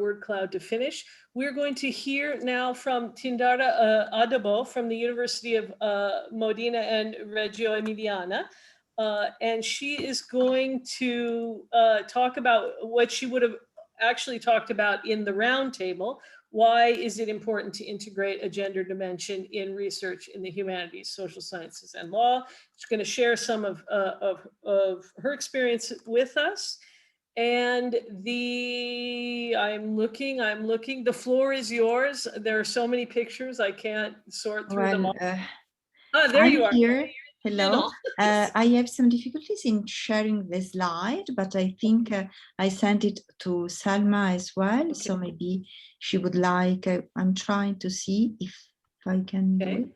word cloud to finish. We're going to hear now from Tindara Addabbo from the University of Modena and Reggio Emiliana. And she is going to talk about what she would have actually talked about in the roundtable. Why is it important to integrate a gender dimension in research in the humanities, social sciences, and law? She's going to share some of her experience with us. And I'm looking, the floor is yours. There are so many pictures, I can't sort through them all. Oh, there you are. Here. Hello. I have some difficulties in sharing the slide, but I think I sent it to Salma as well. Okay. So maybe she would like, I'm trying to see if I can do it.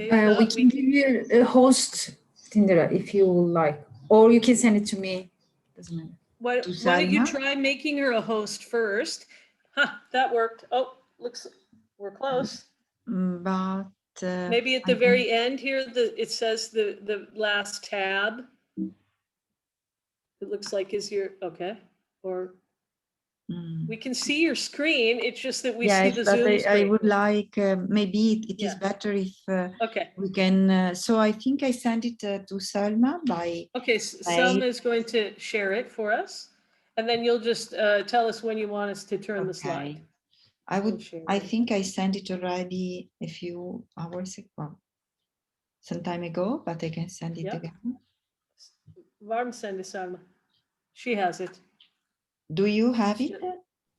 Okay, we can give you a host, Tindara, if you would like, or you can send it to me. Doesn't matter. Why don't you try making her a host first? That worked. Oh, looks we're close. But maybe at the very end here, it says the last tab. It looks like is your okay, or we can see your screen. It's just that we see the Zoom screen. I would like maybe it is better if we can. So I think I sent it to Salma by. Okay, Salma is going to share it for us, and then you'll just tell us when you want us to turn the slide. I think I sent it already a few hours ago, some time ago, but I can send it again. Varm send it, Salma. She has it. Do you have it?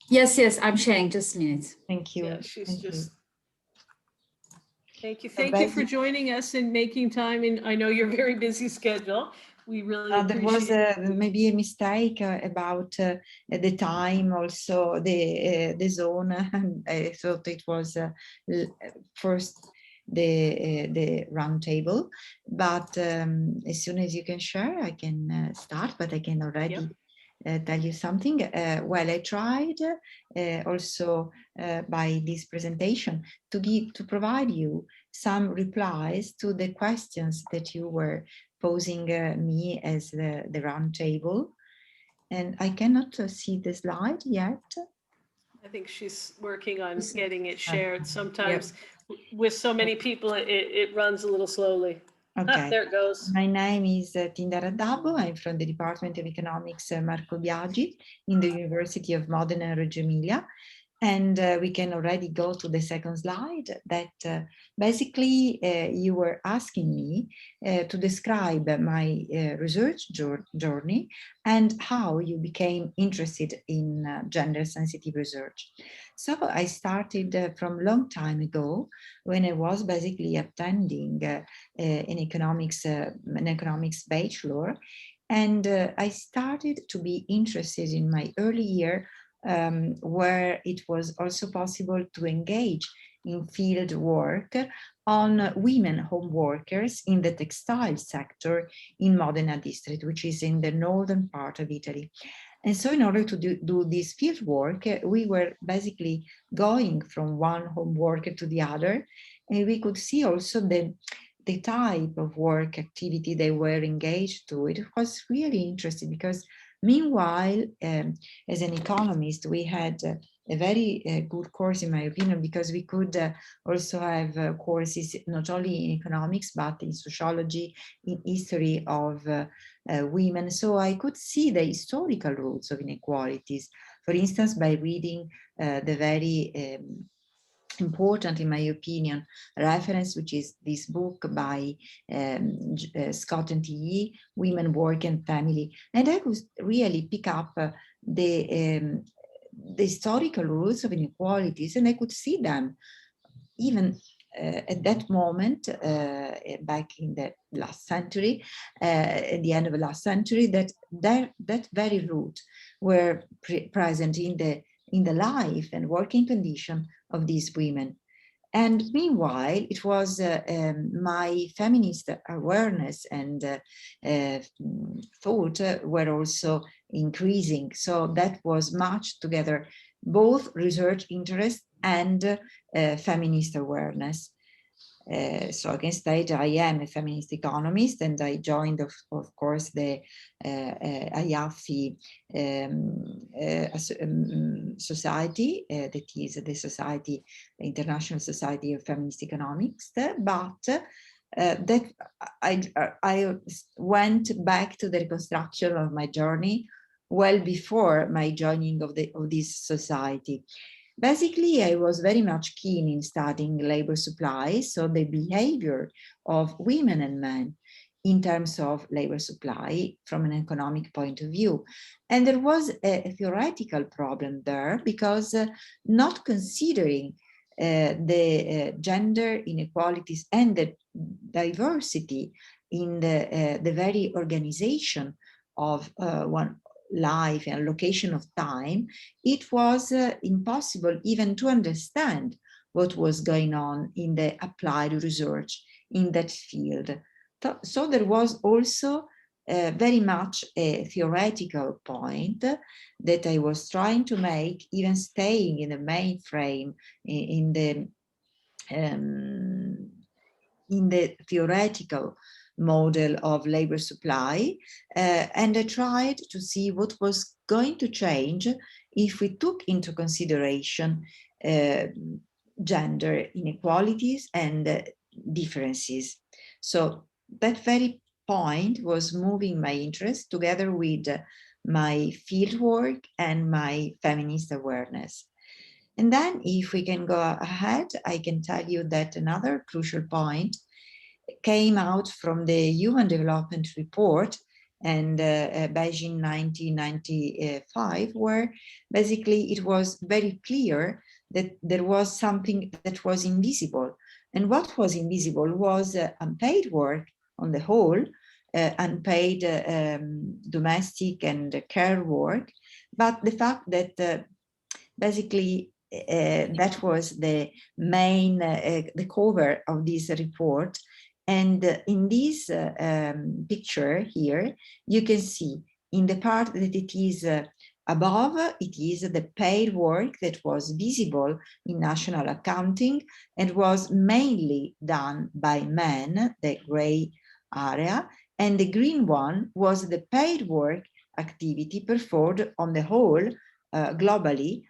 Yes, I'm sharing. Just a minute. Thank you. Yeah, she's just. Thank you. Thank you for joining us and making time. And I know your very busy schedule. We really appreciate there was maybe a mistake about the time, also the zone. I thought it was first the round table, but as soon as you can share, I can start. But I can already tell you something. Well, I tried also by this presentation to provide you some replies to the questions that you were posing me as the round table, and I cannot see the slide yet. I think she's working on getting it shared. Sometimes with so many people, it runs a little slowly. Okay, there it goes. My name is Tindara Addabbo. I'm from the Department of Economics, Marco Biagi, in the University of Modena and Reggio Emilia. And we can already go to the second slide that basically you were asking me to describe my research journey and how you became interested in gender-sensitive research. So I started from a long time ago when I was basically attending an economics bachelor, and I started to be interested in my early year where it was also possible to engage in field work on women home workers in the textile sector in Modena district, which is in the northern part of Italy. And so in order to do this field work, we were basically going from one home worker to the other, and we could see also the type of work activity they were engaged to. It was really interesting because meanwhile, as an economist, we had a very good course, in my opinion, because we could also have courses not only in economics, but in sociology, in history of women. So I could see the historical roots of inequalities, for instance, by reading the very important, in my opinion, reference, which is this book by Scott and T.E., Women, Work and Family. And I could really pick up the historical roots of inequalities, and I could see them even at that moment, back in the last century, at the end of the last century, that very root were present in the life and working condition of these women. And meanwhile, it was my feminist awareness and thought were also increasing. So that was matched together, both research interest and feminist awareness. So I can state I am a feminist economist, and I joined, of course, the IAFI society, that is the society, the International Society of Feminist Economics. But that I went back to the reconstruction of my journey well before my joining of this society. Basically, I was very much keen in studying labor supply, so the behavior of women and men in terms of labor supply from an economic point of view. And there was a theoretical problem there, because not considering the gender inequalities and the diversity in the very organization of one life and location of time, it was impossible even to understand what was going on in the applied research in that field. So there was also very much a theoretical point that I was trying to make, even staying in the mainframe in the theoretical model of labor supply, and I tried to see what was going to change if we took into consideration gender inequalities and differences. So that very point was moving my interest, together with my fieldwork and my feminist awareness. And then if we can go ahead, I can tell you that another crucial point came out from the Human Development Report and Beijing 1995, where basically it was very clear that there was something that was invisible. And what was invisible was unpaid work on the whole, unpaid domestic and care work, but the fact that basically that was the main, the cover of this report. And in this picture here, you can see in the part that it is above, it is the paid work that was visible in national accounting and was mainly done by men, the gray area, and the green one was the paid work activity performed on the whole globally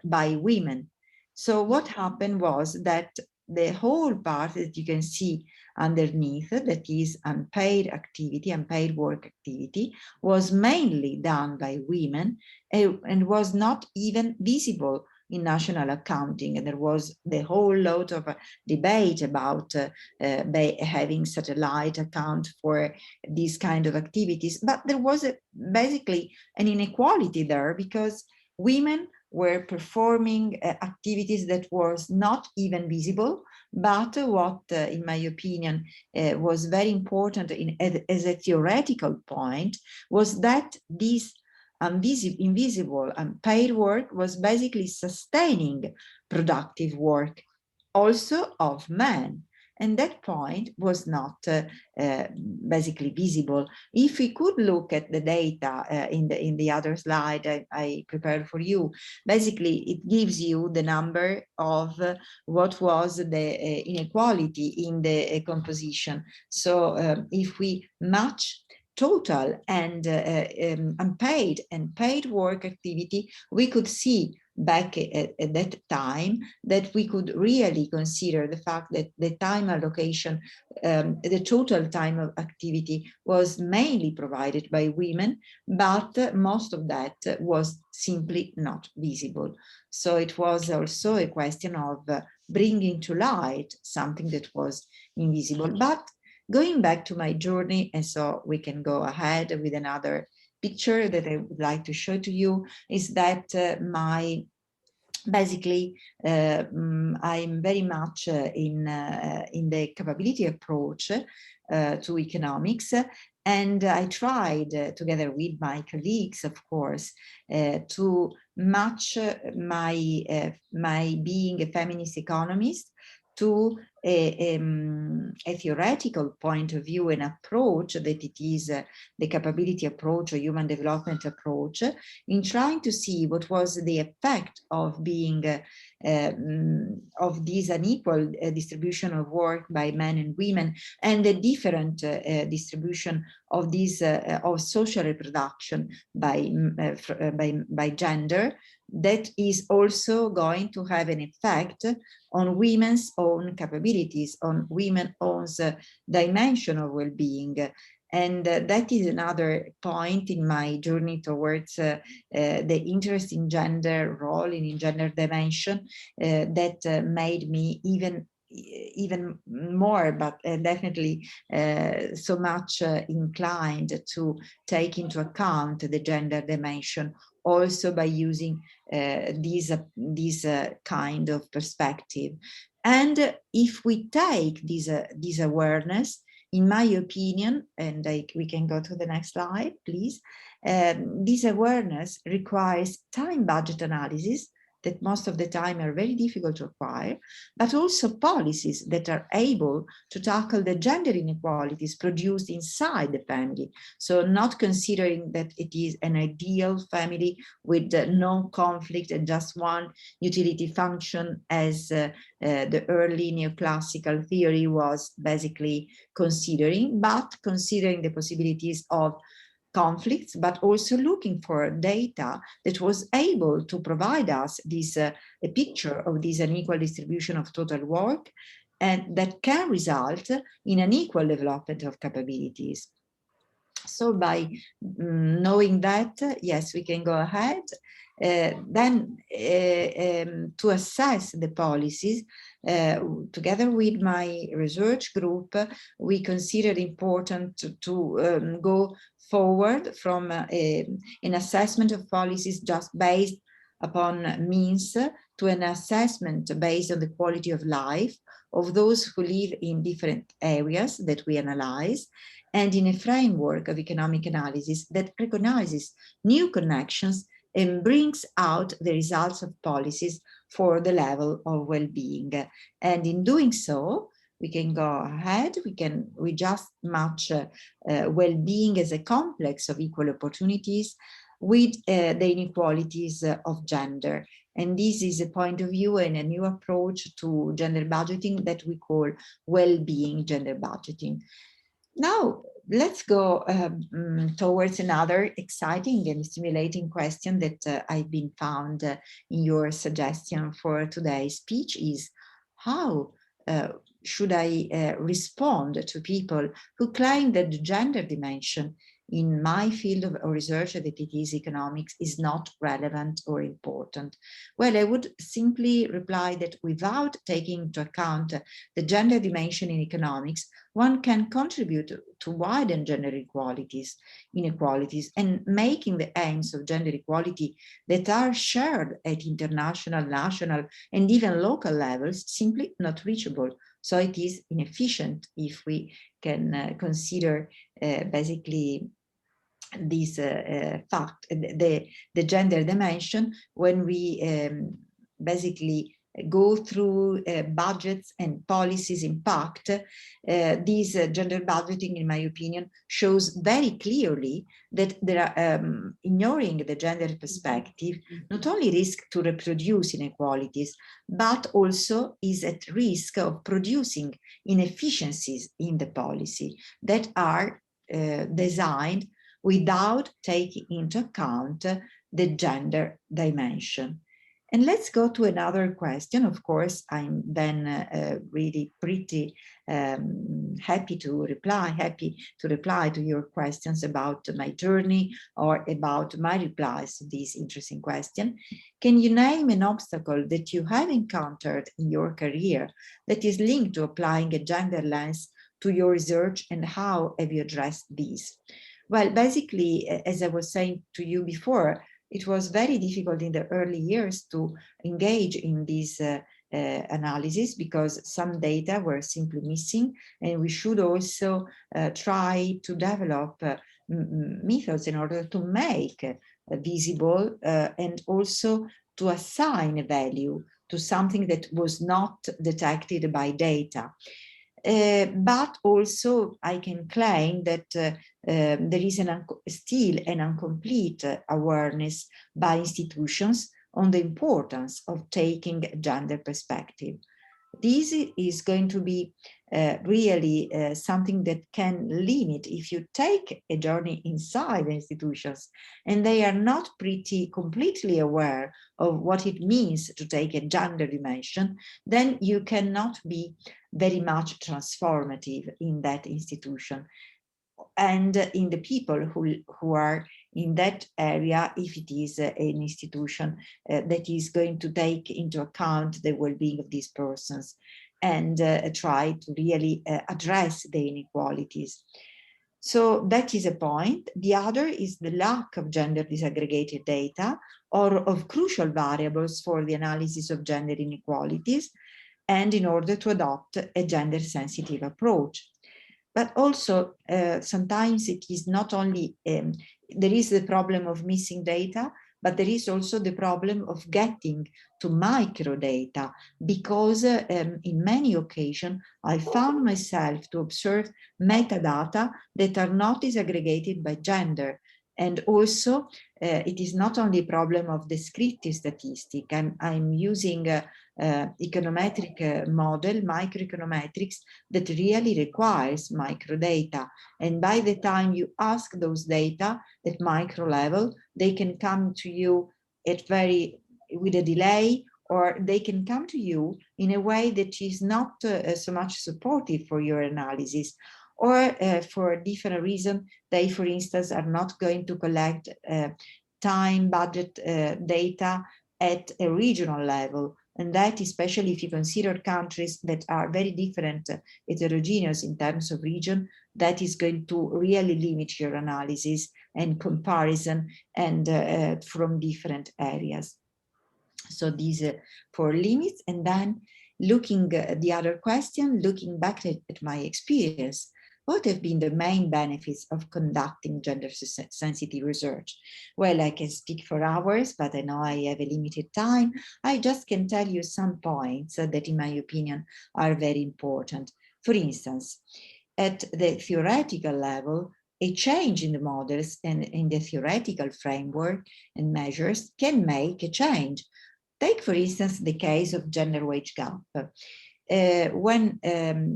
by women. So what happened was that the whole part that you can see underneath, that is unpaid activity, unpaid work activity, was mainly done by women and was not even visible in national accounting. And there was the whole lot of debate about having satellite account for these kind of activities. But there was basically an inequality there, because women were performing activities that was not even visible. But what, in my opinion, was very important as a theoretical point was that this invisible unpaid work was basically sustaining productive work also of men. And that point was not basically visible. If we could look at the data in the other slide I prepared for you, basically it gives you the number of what was the inequality in the composition. So if we match total and unpaid and paid work activity, we could see back at that time that we could really consider the fact that the time allocation, the total time of activity was mainly provided by women, but most of that was simply not visible. So it was also a question of bringing to light something that was invisible. But going back to my journey, and so we can go ahead with another picture that I would like to show to you, is that basically I'm very much in the capability approach to economics, and I tried together with my colleagues, of course, to match my being a feminist economist to a theoretical point of view, an approach that it is the capability approach or human development approach, in trying to see what was the effect of being of this unequal distribution of work by men and women, and the different distribution of this of social reproduction by gender, that is also going to have an effect on women's own capabilities, on women's own dimension of well-being. And that is another point in my journey towards the interest in gender role, in gender dimension, that made me even more, but definitely so much inclined to take into account the gender dimension, also by using this kind of perspective. And if we take this awareness, in my opinion, and we can go to the next slide, please, this awareness requires time budget analysis that most of the time are very difficult to acquire, but also policies that are able to tackle the gender inequalities produced inside the family. So not considering that it is an ideal family with no conflict and just one utility function, as the early neoclassical theory was basically considering, but considering the possibilities of conflicts, but also looking for data that was able to provide us this a picture of this unequal distribution of total work, and that can result in an equal development of capabilities. So by knowing that, yes, we can go ahead. Then to assess the policies, together with my research group, we considered important to go forward from an assessment of policies just based upon means to an assessment based on the quality of life of those who live in different areas that we analyze, and in a framework of economic analysis that recognizes new connections and brings out the results of policies for the level of well-being. And in doing so, we can go ahead, we just match well-being as a complex of equal opportunities with the inequalities of gender. And this is a point of view and a new approach to gender budgeting that we call well-being gender budgeting. Now, let's go towards another exciting and stimulating question that I've been found in your suggestion for today's speech is, how should I respond to people who claim that the gender dimension in my field of research, that it is economics, is not relevant or important? Well, I would simply reply that without taking into account the gender dimension in economics, one can contribute to widen gender inequalities, and making the aims of gender equality that are shared at international, national, and even local levels simply not reachable. So it is inefficient if we can consider basically this fact, the gender dimension, when we basically go through budgets and policies impact. This gender budgeting, in my opinion, shows very clearly that there are, ignoring the gender perspective, not only risk to reproduce inequalities, but also is at risk of producing inefficiencies in the policy that are designed without taking into account the gender dimension. And let's go to another question. Of course, I'm then really pretty happy to reply to your questions about my journey or about my replies to this interesting question. Can you name an obstacle that you have encountered in your career that is linked to applying a gender lens to your research, and how have you addressed these? Well, basically, as I was saying to you before, it was very difficult in the early years to engage in this analysis because some data were simply missing, and we should also try to develop methods in order to make visible and also to assign a value to something that was not detected by data. But also I can claim that there is still an incomplete awareness by institutions on the importance of taking a gender perspective. This is going to be really something that can limit if you take a journey inside the institutions and they are not pretty completely aware of what it means to take a gender dimension, then you cannot be very much transformative in that institution and in the people who are in that area, if it is an institution that is going to take into account the well-being of these persons and try to really address the inequalities. So that is a point. The other is the lack of gender disaggregated data or of crucial variables for the analysis of gender inequalities, and in order to adopt a gender sensitive approach. But also sometimes it is not only, there is the problem of missing data, but there is also the problem of getting to micro data, because in many occasions I found myself to observe metadata that are not disaggregated by gender. And also it is not only a problem of descriptive statistic. I'm using econometric model, microeconometrics, that really requires microdata. And by the time you ask those data at micro level, they can come to you with a delay, or they can come to you in a way that is not so much supportive for your analysis, or for a different reason. They, for instance, are not going to collect time budget data at a regional level. And that, especially if you consider countries that are very different, heterogeneous in terms of region, that is going to really limit your analysis and comparison and from different areas. So these four limits. And then looking at the other question, looking back at my experience, what have been the main benefits of conducting gender sensitive research? Well, I can speak for hours, but I know I have a limited time. I just can tell you some points that, in my opinion, are very important. For instance, at the theoretical level, a change in the models and in the theoretical framework and measures can make a change. Take, for instance, the case of gender wage gap. When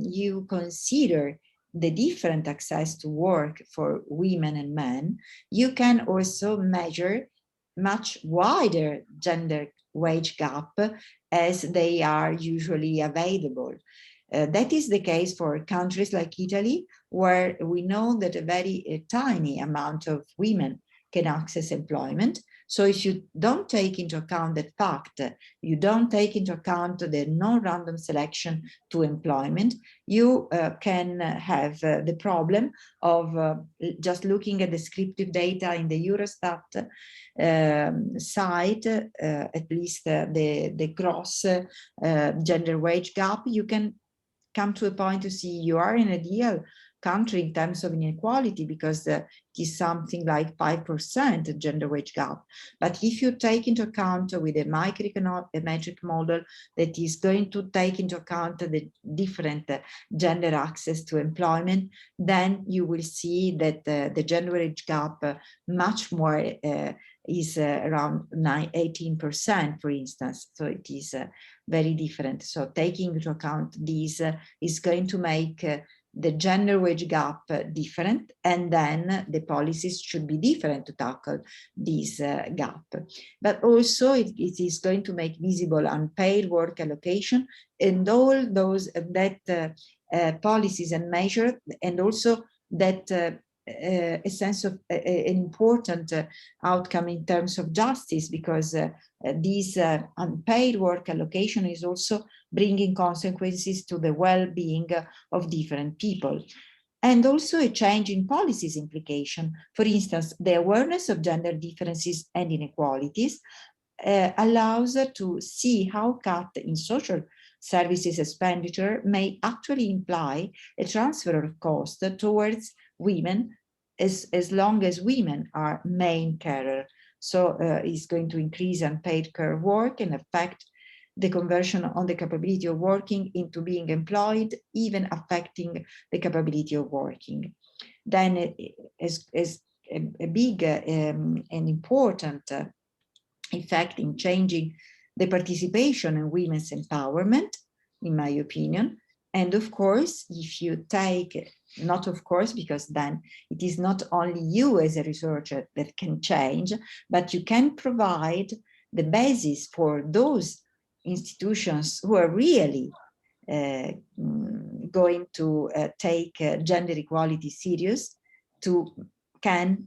you consider the different access to work for women and men, you can also measure much wider gender wage gap as they are usually available. That is the case for countries like Italy, where we know that a very tiny amount of women can access employment. So if you don't take into account that fact, you don't take into account the non-random selection to employment, you can have the problem of just looking at descriptive data in the Eurostat site, at least the gross gender wage gap. You can come to a point to see you are in a ideal country in terms of inequality, because it is something like 5% gender wage gap. But if you take into account with a microeconometric model that is going to take into account the different gender access to employment, then you will see that the gender wage gap much more is around 18%, for instance. So it is very different. So taking into account these is going to make the gender wage gap different, and then the policies should be different to tackle this gap. But also it is going to make visible unpaid work allocation and all those policies and measures, and also that a sense of an important outcome in terms of justice, because this unpaid work allocation is also bringing consequences to the well-being of different people. And also a change in policies implication. For instance, the awareness of gender differences and inequalities allows to see how cut in social services expenditure may actually imply a transfer of cost towards women, as long as women are main carer. So it's going to increase unpaid care work and affect the conversion on the capability of working into being employed, even affecting the capability of working. Then as a big and important effect in changing the participation in women's empowerment, in my opinion. And of course, if you take, not of course, because then it is not only you as a researcher that can change, but you can provide the basis for those institutions who are really going to take gender equality serious, to can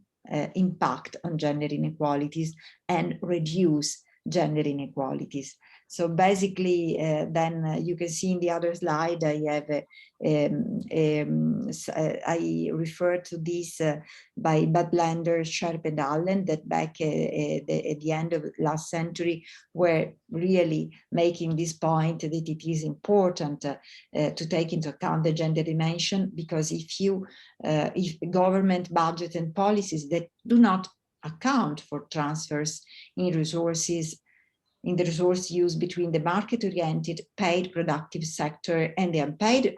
impact on gender inequalities and reduce gender inequalities. So basically, then you can see in the other slide, I have I refer to this by Budlander, Sharp and Allen, that back at the end of last century were really making this point that it is important to take into account the gender dimension, because if government budget and policies that do not account for transfers in resources, in the resource use between the market-oriented paid productive sector and the unpaid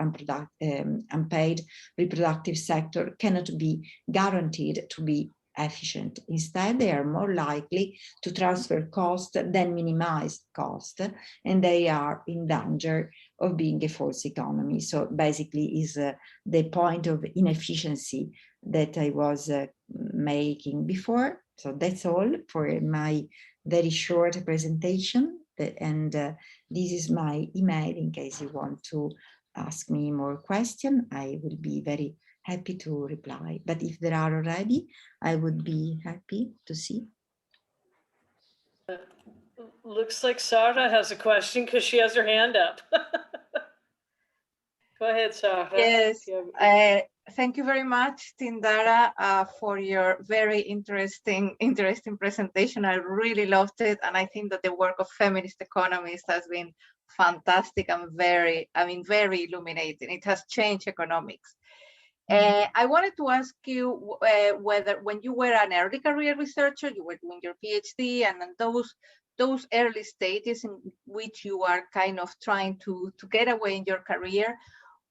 reproductive sector, cannot be guaranteed to be efficient. Instead, they are more likely to transfer cost than minimize cost, and they are in danger of being a false economy. So basically is the point of inefficiency that I was making before. So that's all for my very short presentation, and this is my email in case you want to ask me more questions. I will be very happy to reply, but if there are already, I would be happy to see. Looks like Sarah has a question because she has her hand up. Go ahead, Sarah. Yes, thank you very much, Tindara, for your very interesting presentation. I really loved it, and I think that the work of feminist economists has been fantastic and very illuminating. It has changed economics. I wanted to ask you whether, when you were an early career researcher, you were doing your PhD, and then those early stages in which you are kind of trying to get away in your career,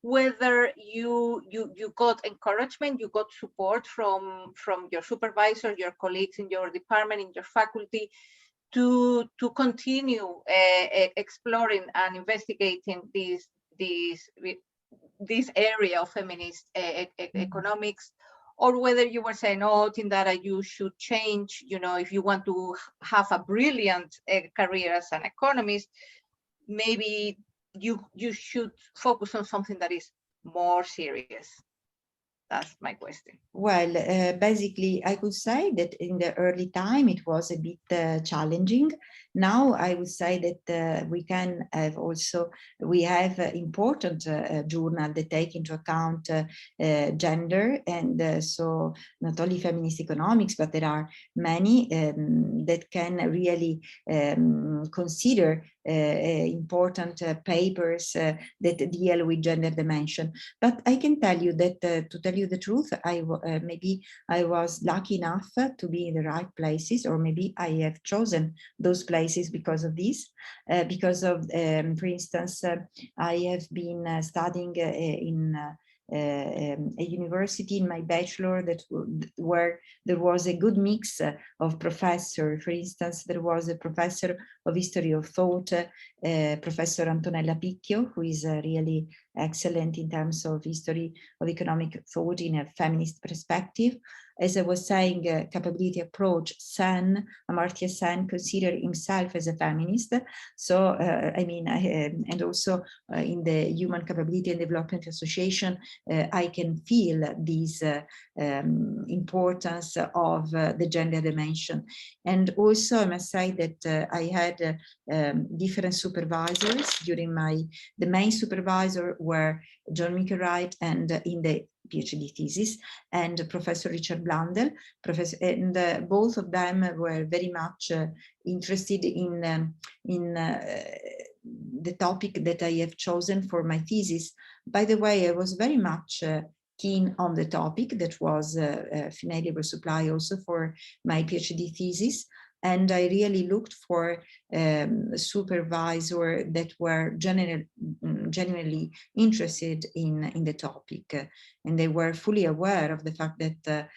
whether you got encouragement, you got support from your supervisor, your colleagues in your department, in your faculty, to continue exploring and investigating this area of feminist economics, or whether you were saying, oh, Tindara, you should change, if you want to have a brilliant career as an economist, maybe you should focus on something that is more serious. That's my question. Well, basically, I could say that in the early time, it was a bit challenging. Now, I would say that we have important journal that take into account gender, and so not only feminist economics, but there are many that can really consider important papers that deal with gender dimension. But I can tell you that, to tell you the truth, maybe I was lucky enough to be in the right places, or maybe I have chosen those places because of this, because of, for instance, I have been studying in a university in my bachelor where there was a good mix of professors. For instance, there was a professor of history of thought, Professor Antonella Picchio, who is really excellent in terms of history of economic thought in a feminist perspective. As I was saying, capability approach, Amartya Sen considered himself as a feminist. So, and also in the Human Capability and Development Association, I can feel this importance of the gender dimension. And also, I must say that I had different supervisors during the main supervisor were John Wright, and in the PhD thesis, and Professor Richard Blundell, and both of them were very much interested in the topic that I have chosen for my thesis. By the way, I was very much keen on the topic that was female labor supply also for my PhD thesis. And I really looked for supervisors that were genuinely interested in the topic. And they were fully aware of the fact that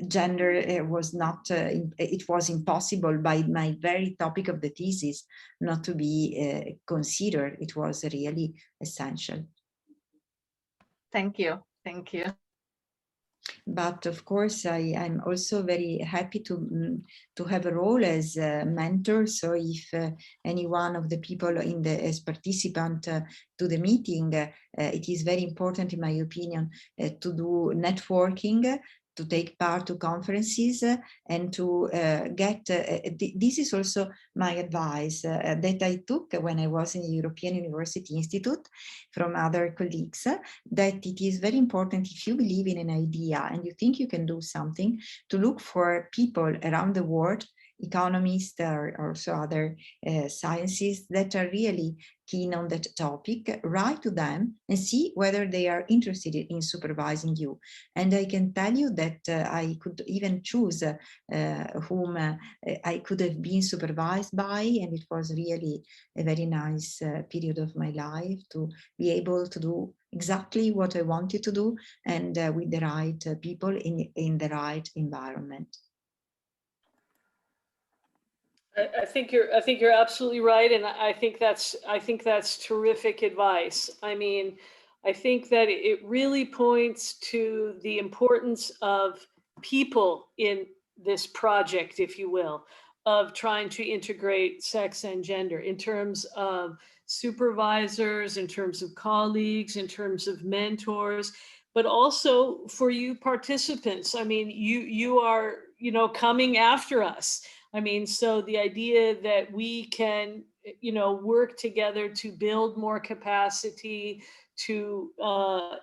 gender was not, it was impossible by my very topic of the thesis not to be considered. It was really essential. Thank you. Thank you. But of course, I'm also very happy to have a role as a mentor. So if any one of the people as participant to the meeting, it is very important, in my opinion, to do networking, to take part to conferences, and to get, this is also my advice that I took when I was in the European University Institute from other colleagues, that it is very important, if you believe in an idea and you think you can do something, to look for people around the world, economists or also other sciences that are really keen on that topic. Write to them and see whether they are interested in supervising you. And I can tell you that I could even choose whom I could have been supervised by, and it was really a very nice period of my life to be able to do exactly what I wanted to do, and with the right people in the right environment. I think you're absolutely right, and I think that's terrific advice. I mean, I think that it really points to the importance of people in this project, if you will, of trying to integrate sex and gender in terms of supervisors, in terms of colleagues, in terms of mentors, but also for you participants. I mean, you are, coming after us. I mean, so the idea that we can, work together to build more capacity, to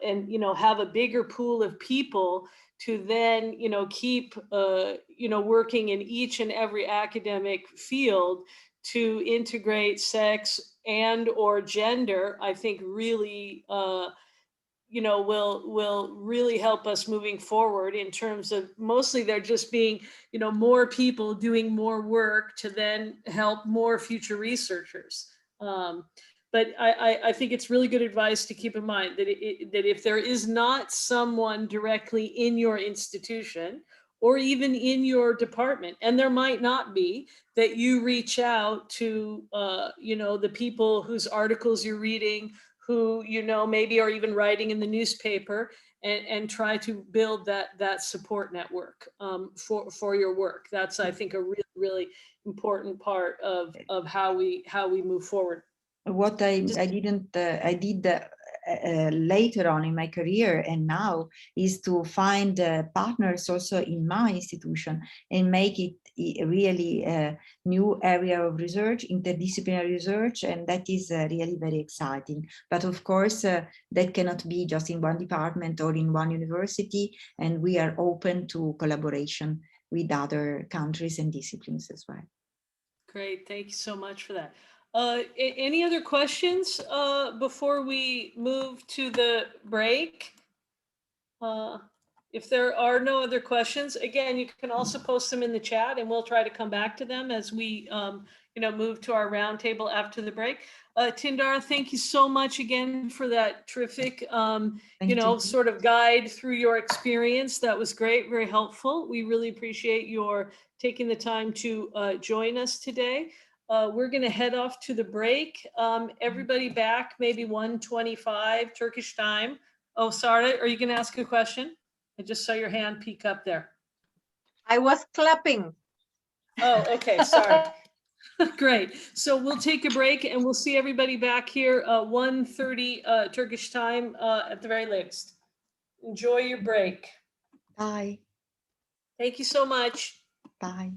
and have a bigger pool of people to then keep working in each and every academic field to integrate sex and or gender, I think really will really help us moving forward in terms of mostly there just being, more people doing more work to then help more future researchers. But I think it's really good advice to keep in mind that that if there is not someone directly in your institution or even in your department, and there might not be, that you reach out to, the people whose articles you're reading, who maybe are even writing in the newspaper, and try to build that support network for your work. That's, I think, a really, really important part of how we move forward. What I did later on in my career and now is to find partners also in my institution and make it really a new area of research, interdisciplinary research, and that is really very exciting. But of course, that cannot be just in one department or in one university, and we are open to collaboration with other countries and disciplines as well. Great, thank you so much for that. Any other questions before we move to the break? If there are no other questions, again, you can also post them in the chat and we'll try to come back to them as we move to our roundtable after the break. Tindara, thank you so much again for that terrific, sort of guide through your experience. That was great, very helpful. We really appreciate your taking the time to join us today. We're going to head off to the break. Everybody back maybe 1:25 Turkish time. Oh, Sara, are you going to ask a question? I just saw your hand peek up there. I was clapping. Oh, okay, sorry. Great. So we'll take a break and we'll see everybody back here 1:30 Turkish time at the very latest. Enjoy your break. Bye. Thank you so much. Bye.